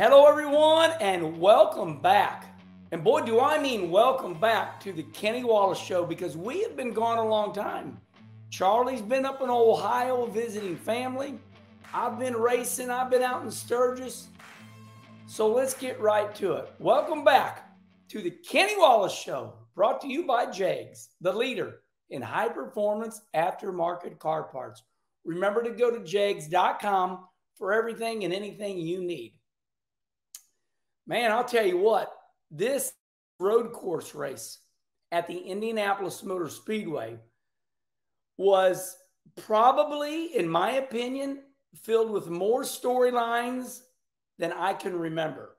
Hello, everyone, and welcome back. And boy, do I mean welcome back to the Kenny Wallace Show, because we have been gone a long time. Charlie's been up in Ohio visiting family. I've been racing. I've been out in Sturgis. So let's get right to it. Welcome back to the Kenny Wallace Show, brought to you by JEGS, the leader in high-performance aftermarket car parts. Remember to go to jegs.com for everything and anything you need. Man, I'll tell you what, this road course race at the Indianapolis Motor Speedway was probably, in my opinion, filled with more storylines than I can remember.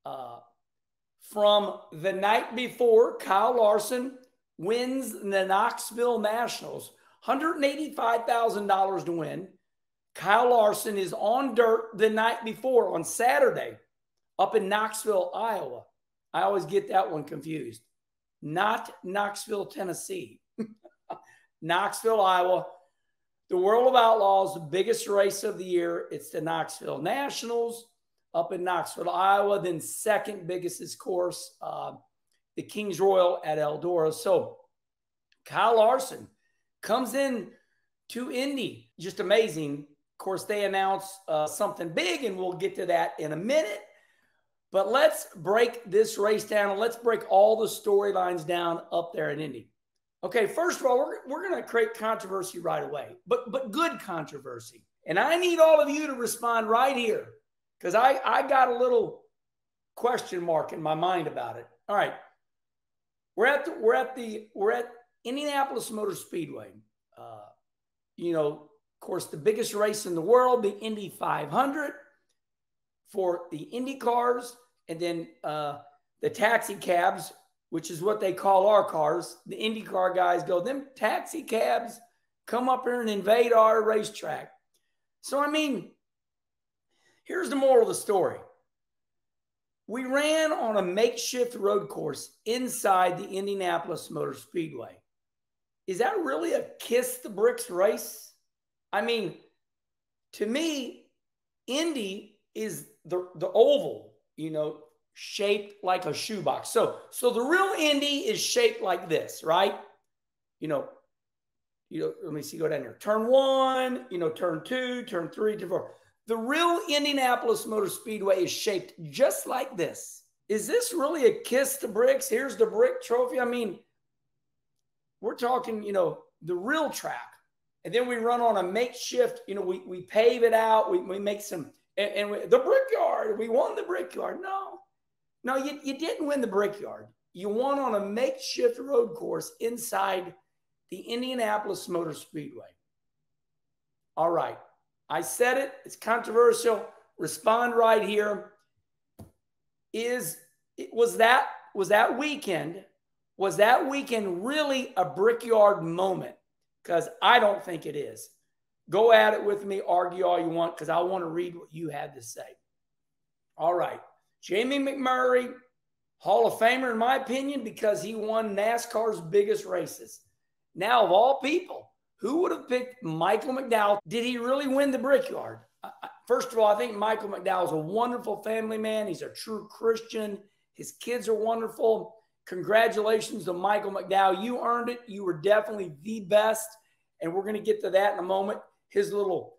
From the night before, Kyle Larson wins the Knoxville Nationals, $185,000 to win. Kyle Larson is on dirt the night before on Saturday up in Knoxville, Iowa. I always get that one confused. Not Knoxville, Tennessee. Knoxville, Iowa. The World of Outlaws, the biggest race of the year. It's the Knoxville Nationals up in Knoxville, Iowa. Then second biggest, of course, the Kings Royal at Eldora. So Kyle Larson comes in to Indy. Just amazing. Of course, they announced something big, and we'll get to that in a minute. But let's break this race down, and let's break all the storylines down up there in Indy. Okay, first of all, we're going to create controversy right away, but good controversy. And I need all of you to respond right here, because I got a little question mark in my mind about it. All right, we're at Indianapolis Motor Speedway. Of course, the biggest race in the world, the Indy 500 for the Indy cars, and then the taxi cabs, which is what they call our cars. The IndyCar guys go, them taxi cabs come up here and invade our racetrack. So, I mean, here's the moral of the story. We ran on a makeshift road course inside the Indianapolis Motor Speedway. Is that really a kiss the bricks race? I mean, to me, Indy is the oval, shaped like a shoebox. So the real Indy is shaped like this, right? Let me see, go down here. Turn 1, turn 2, turn 3, turn 4. The real Indianapolis Motor Speedway is shaped just like this. Is this really a kiss the bricks? Here's the brick trophy. I mean, we're talking, the real track. And then we run on a makeshift, we pave it out. We make some, the Brickyard, we won the Brickyard. No, you didn't win the Brickyard. You won on a makeshift road course inside the Indianapolis Motor Speedway. All right. I said it. It's controversial. Respond right here. Was that weekend really a Brickyard moment? Because I don't think it is. Go at it with me. Argue all you want, because I want to read what you had to say. All right. Jamie McMurray, Hall of Famer in my opinion, because he won NASCAR's biggest races. Now, of all people, who would have picked Michael McDowell? Did he really win the Brickyard? First of all, I think Michael McDowell is a wonderful family man. He's a true Christian. His kids are wonderful. Congratulations to Michael McDowell. You earned it. You were definitely the best. And we're going to get to that in a moment. His little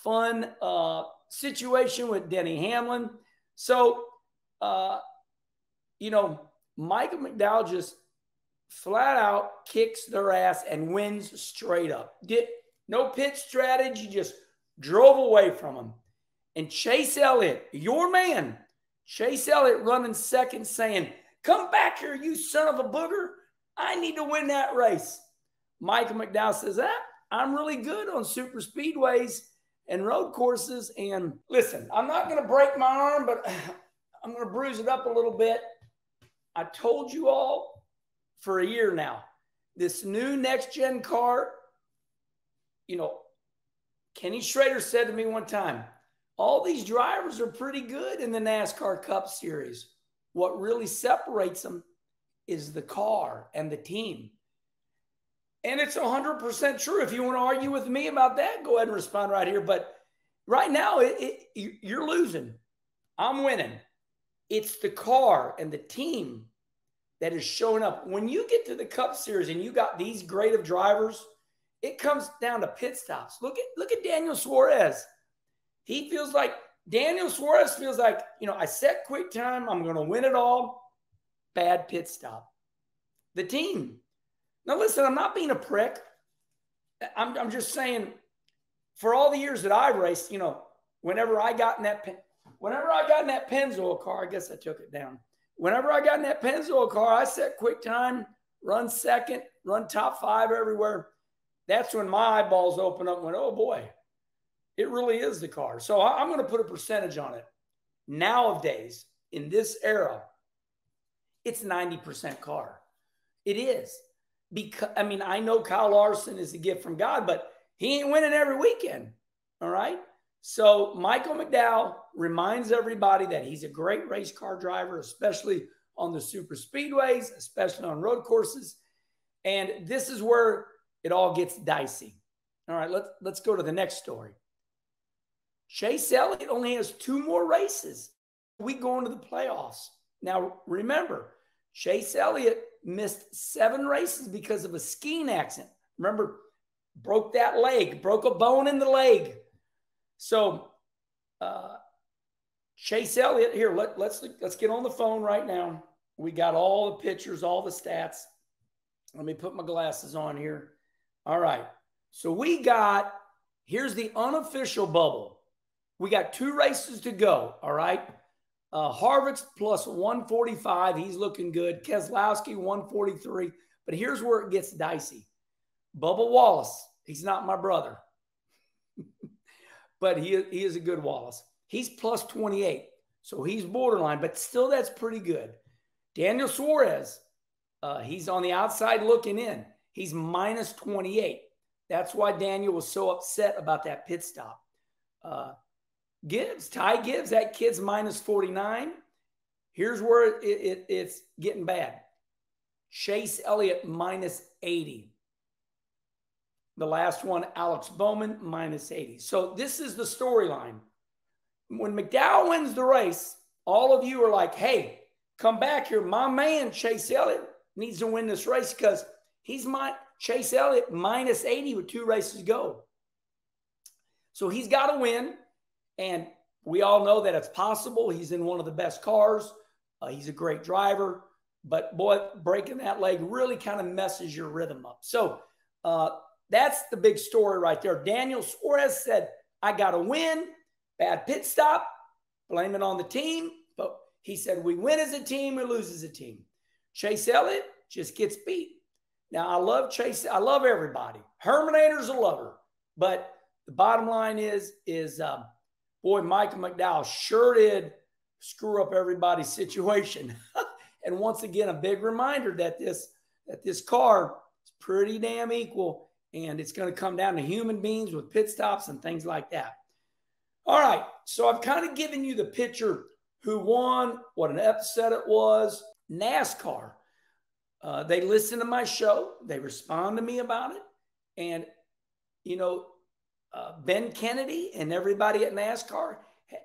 fun situation with Denny Hamlin. So, Michael McDowell just flat out kicks their ass and wins straight up. No pit strategy, just drove away from him. And Chase Elliott, your man, Chase Elliott running second saying, "Come back here, you son of a booger. I need to win that race." Michael McDowell says, I'm really good on super speedways and road courses. And listen, I'm not going to break my arm, but I'm going to bruise it up a little bit. I told you all for a year now, this new next-gen car, Kenny Schrader said to me one time, all these drivers are pretty good in the NASCAR Cup Series. What really separates them is the car and the team. And it's 100% true. If you want to argue with me about that, go ahead and respond right here. But right now, you're losing. I'm winning. It's the car and the team that is showing up. When you get to the Cup Series and you got these grade of drivers, it comes down to pit stops. Look at Daniel Suarez. Daniel Suarez feels like, I set quick time. I'm going to win it all. Bad pit stop. The team. Now, listen, I'm not being a prick. I'm just saying, for all the years that I've raced, whenever I got in that Pennzoil car, I guess I took it down. Whenever I got in that Pennzoil car, I set quick time, run second, run top 5 everywhere. That's when my eyeballs open up and went, oh boy, it really is the car. So I'm going to put a percentage on it. Nowadays, in this era, it's 90% car. It is. Because I know Kyle Larson is a gift from God, but he ain't winning every weekend. All right. So Michael McDowell reminds everybody that he's a great race car driver, especially on the super speedways, especially on road courses. And this is where it all gets dicey. All right, let's go to the next story. Chase Elliott only has 2 more races. We go into the playoffs. Now, remember, Chase Elliott missed 7 races because of a skiing accident. Remember, broke that leg, broke a bone in the leg. So, Chase Elliott, here, let's get on the phone right now. We got all the pictures, all the stats. Let me put my glasses on here. All right. So here's the unofficial bubble. We got 2 races to go. All right. Harvick's plus 145. He's looking good. Keselowski 143. But here's where it gets dicey. Bubba Wallace. He's not my brother. But he is a good Wallace. He's plus 28. So he's borderline, but still that's pretty good. Daniel Suarez, he's on the outside looking in. He's minus 28. That's why Daniel was so upset about that pit stop. Ty Gibbs, that kid's minus 49. Here's where it's getting bad. Chase Elliott minus 80. The last one, Alex Bowman, minus 80. So this is the storyline. When McDowell wins the race, all of you are like, hey, come back here. My man, Chase Elliott, needs to win this race because Chase Elliott minus 80 with 2 races to go. So he's got to win. And we all know that it's possible. He's in one of the best cars. He's a great driver. But, boy, breaking that leg really kind of messes your rhythm up. So that's the big story right there. Daniel Suarez said, I got to win. Bad pit stop. Blame it on the team. But he said, we win as a team, we lose as a team. Chase Elliott just gets beat. Now, I love Chase. I love everybody. Herminator's a lover. But the bottom line is boy, Michael McDowell sure did screw up everybody's situation. And once again, a big reminder that this car is pretty damn equal, and it's going to come down to human beings with pit stops and things like that. All right, so I've kind of given you the picture who won, what an upset it was. NASCAR, they listen to my show. They respond to me about it. And, Ben Kennedy and everybody at NASCAR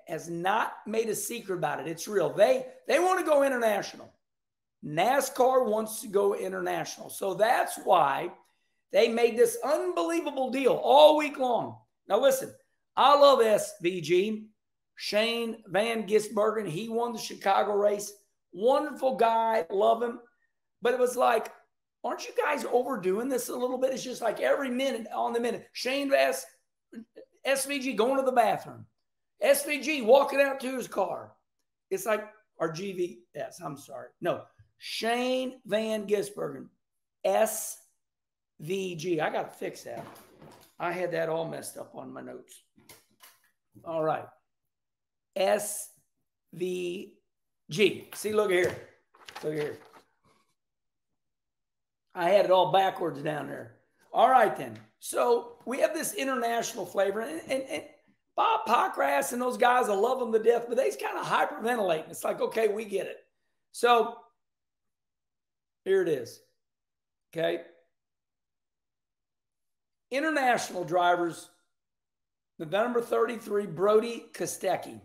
has not made a secret about it. It's real. They want to go international. NASCAR wants to go international. So that's why they made this unbelievable deal all week long. Now, listen, I love SVG. Shane Van Gisbergen, he won the Chicago race. Wonderful guy. Love him. But it was like, aren't you guys overdoing this a little bit? It's just like every minute on the minute. Shane SVG going to the bathroom. SVG walking out to his car. It's like, or GVS, I'm sorry. No, Shane Van Gisbergen, SVG. I got to fix that. I had that all messed up on my notes. All right. SVG. See, look here. Look here. I had it all backwards down there. All right, then. So we have this international flavor. And Bob Pockrass and those guys, I love them to death, but they's kind of hyperventilating. It's like, okay, we get it. So here it is. Okay. International drivers, the number 33, Brody Kostecki.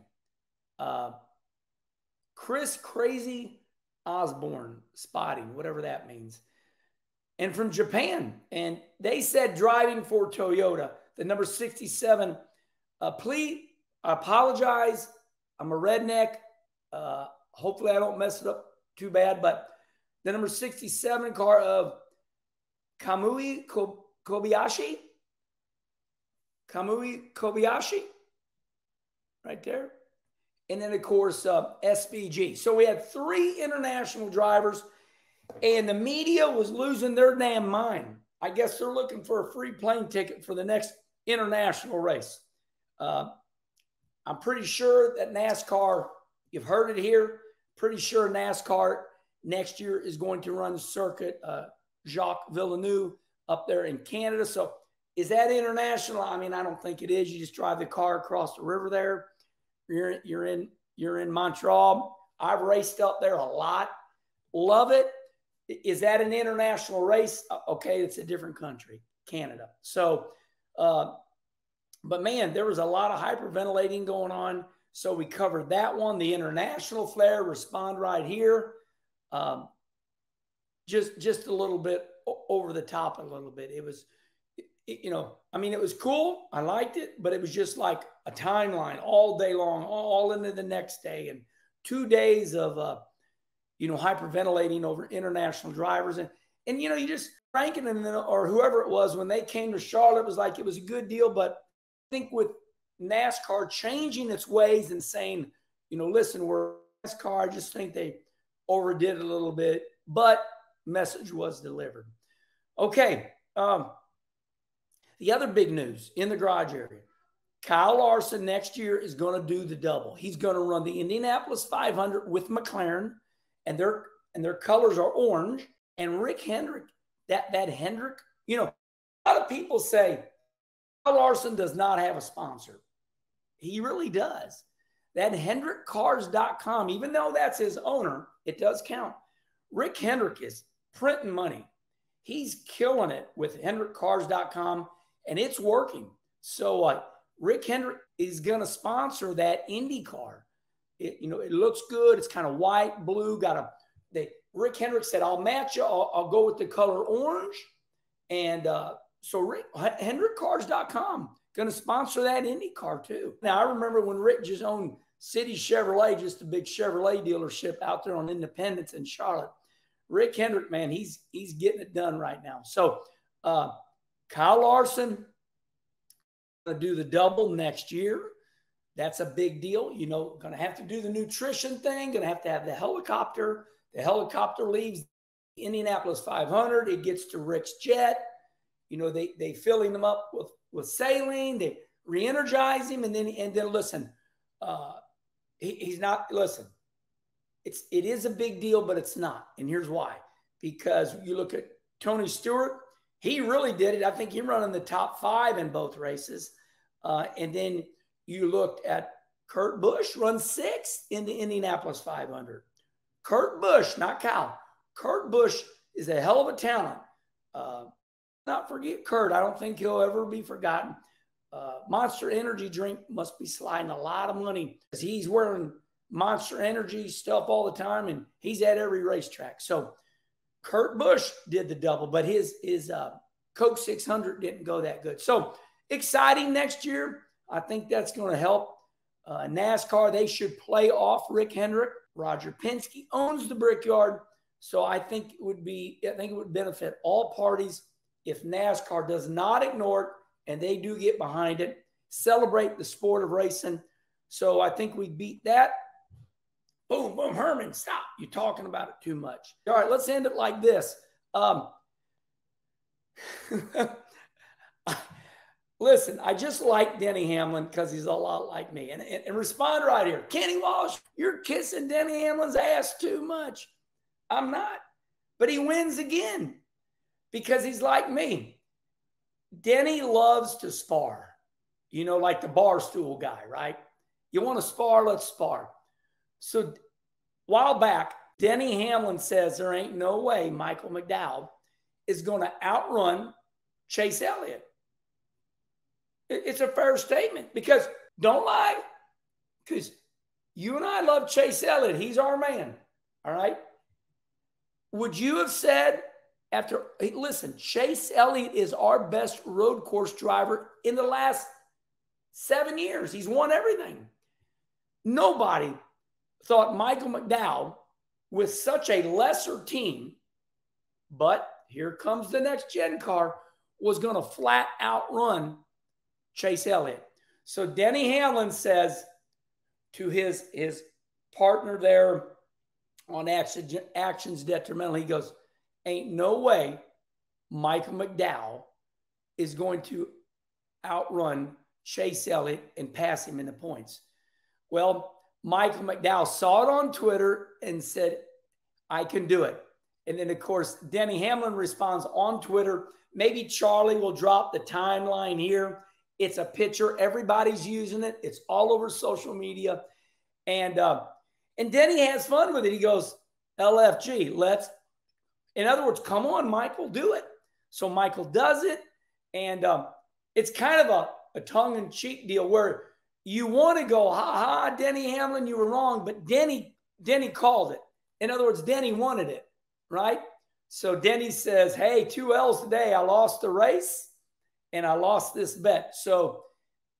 Chris Crazy Osborne Spotting, whatever that means. And from Japan. And they said driving for Toyota, the number 67. Please, I apologize. I'm a redneck. Hopefully I don't mess it up too bad. But the number 67 car of Kamui Kobayashi. Kamui Kobayashi. Right there. And then, of course, SVG. So we had 3 international drivers. And the media was losing their damn mind. I guess they're looking for a free plane ticket for the next international race. I'm pretty sure that NASCAR, you've heard it here, pretty sure NASCAR next year is going to run the circuit, Jacques Villeneuve up there in Canada. So is that international? I mean, I don't think it is. You just drive the car across the river there. You're in Montreal. I've raced up there a lot. Love it. Is that an international race? Okay, it's a different country, Canada. So, but man, there was a lot of hyperventilating going on. So we covered that one. The international flare, respond right here. Just a little bit over the top a little bit. It was, I mean, it was cool. I liked it, but it was just like a timeline all day long, all into the next day. And 2 days of, hyperventilating over international drivers. And you just ranking them, or whoever it was, when they came to Charlotte, it was like it was a good deal. But I think with NASCAR changing its ways and saying, listen, we're NASCAR, I just think they overdid it a little bit, but message was delivered. Okay. The other big news in the garage area, Kyle Larson next year is going to do the double. He's going to run the Indianapolis 500 with McLaren. And their colors are orange. And Rick Hendrick, that Hendrick, a lot of people say Kyle Larson does not have a sponsor. He really does. That HendrickCars.com, even though that's his owner, it does count. Rick Hendrick is printing money. He's killing it with HendrickCars.com, and it's working. So Rick Hendrick is going to sponsor that Indy car. It looks good. It's kind of white, blue. Rick Hendrick said, I'll match you. I'll go with the color orange. And so HendrickCars.com going to sponsor that Indy car too. Now, I remember when Rick just owned City Chevrolet, just a big Chevrolet dealership out there on Independence in Charlotte. Rick Hendrick, man, he's getting it done right now. So Kyle Larson going to do the double next year. That's a big deal. Going to have to do the nutrition thing, going to have the helicopter. The helicopter leaves the Indianapolis 500. It gets to Rick's jet. They filling him up with saline. They re-energize him. And then listen, he's not, listen, it is a big deal, but it's not. And here's why. Because you look at Tony Stewart, he really did it. I think he ran in the top 5 in both races. And then you looked at Kurt Busch, run 6th in the Indianapolis 500. Kurt Busch, not Kyle. Kurt Busch is a hell of a talent. Not forget Kurt. I don't think he'll ever be forgotten. Monster Energy drink must be sliding a lot of money because he's wearing Monster Energy stuff all the time, and he's at every racetrack. So Kurt Busch did the double, but his Coke 600 didn't go that good. So exciting next year. I think that's going to help NASCAR. They should play off Rick Hendrick. Roger Penske owns the Brickyard. So I think it would benefit all parties if NASCAR does not ignore it and they do get behind it, celebrate the sport of racing. So I think we beat that. Boom, boom, Herman, stop. You're talking about it too much. All right, let's end it like this. Listen, I just like Denny Hamlin because he's a lot like me. And respond right here. Kenny Walsh, you're kissing Denny Hamlin's ass too much. I'm not. But he wins again because he's like me. Denny loves to spar. Like the bar stool guy, right? You want to spar, let's spar. So a while back, Denny Hamlin says there ain't no way Michael McDowell is going to outrun Chase Elliott. It's a fair statement because don't lie, because You and I love Chase Elliott. He's our man. All right. Would you have said after, listen, Chase Elliott is our best road course driver in the last 7 years. He's won everything. Nobody thought Michael McDowell, with such a lesser team, but here comes the next gen car, was going to flat out run Chase Elliott. So Denny Hamlin says to his partner there on Actions Detrimental, he goes, ain't no way Michael McDowell is going to outrun Chase Elliott and pass him in the points. Well, Michael McDowell saw it on Twitter and said, I can do it. And then, of course, Denny Hamlin responds on Twitter. Maybe Charlie will drop the timeline here. It's a picture. Everybody's using it. It's all over social media. And Denny has fun with it. He goes, LFG, let's, in other words, come on, Michael, do it. So Michael does it. And it's kind of a tongue-in-cheek deal where you want to go, ha, Denny Hamlin, you were wrong. But Denny called it. In other words, Denny wanted it, right? So Denny says, hey, 2 L's today. I lost the race and I lost this bet. So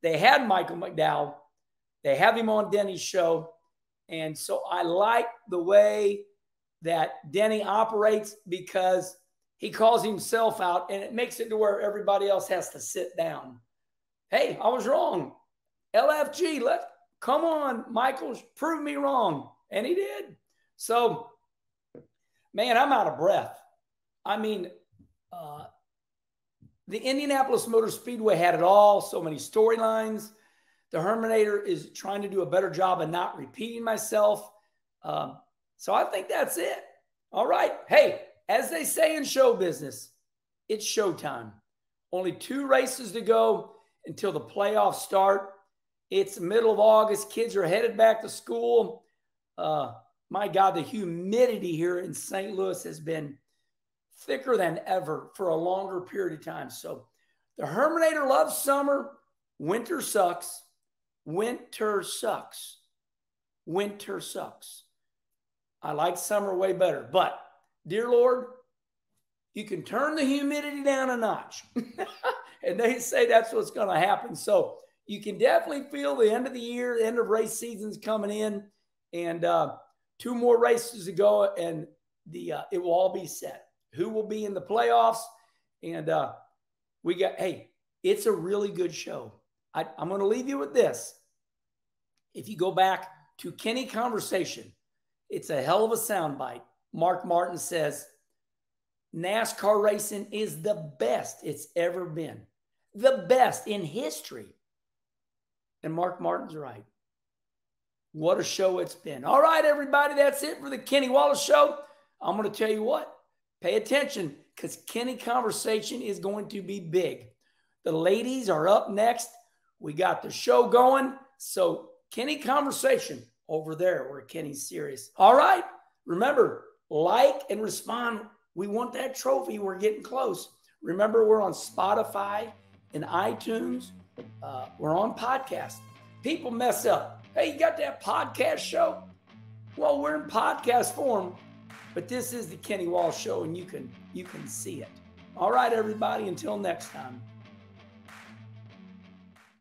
they had Michael McDowell. They have him on Denny's show. And so I like the way that Denny operates because he calls himself out and it makes it to where everybody else has to sit down. Hey, I was wrong. LFG, come on, Michael, prove me wrong. And he did. So, man, I'm out of breath. I mean, the Indianapolis Motor Speedway had it all, so many storylines. The Herminator is trying to do a better job of not repeating myself. So I think that's it. All right. Hey, as they say in show business, it's showtime. Only 2 races to go until the playoffs start. It's the middle of August. Kids are headed back to school. My God, the humidity here in St. Louis has been thicker than ever for a longer period of time. So the Herminator loves summer. Winter sucks. Winter sucks. Winter sucks. I like summer way better. But, dear Lord, you can turn the humidity down a notch. And they say that's what's going to happen. So you can definitely feel the end of the year, the end of race season's coming in. And 2 more races to go, and it will all be set. Who will be in the playoffs? And it's a really good show. I'm going to leave you with this. If you go back to Kenny Conversation, it's a hell of a soundbite. Mark Martin says, NASCAR racing is the best it's ever been. The best in history. And Mark Martin's right. What a show it's been. All right, everybody, that's it for the Kenny Wallace Show. I'm going to tell you what. Pay attention because Kenny Conversation is going to be big. The ladies are up next. We got the show going. So Kenny Conversation over there where Kenny's serious. All right. Remember, like and respond. We want that trophy. We're getting close. Remember, we're on Spotify and iTunes. We're on podcast. People mess up. Hey, you got that podcast show? Well, we're in podcast form, but this is the Kenny Wallace Show, and you can see it. All right, everybody, until next time.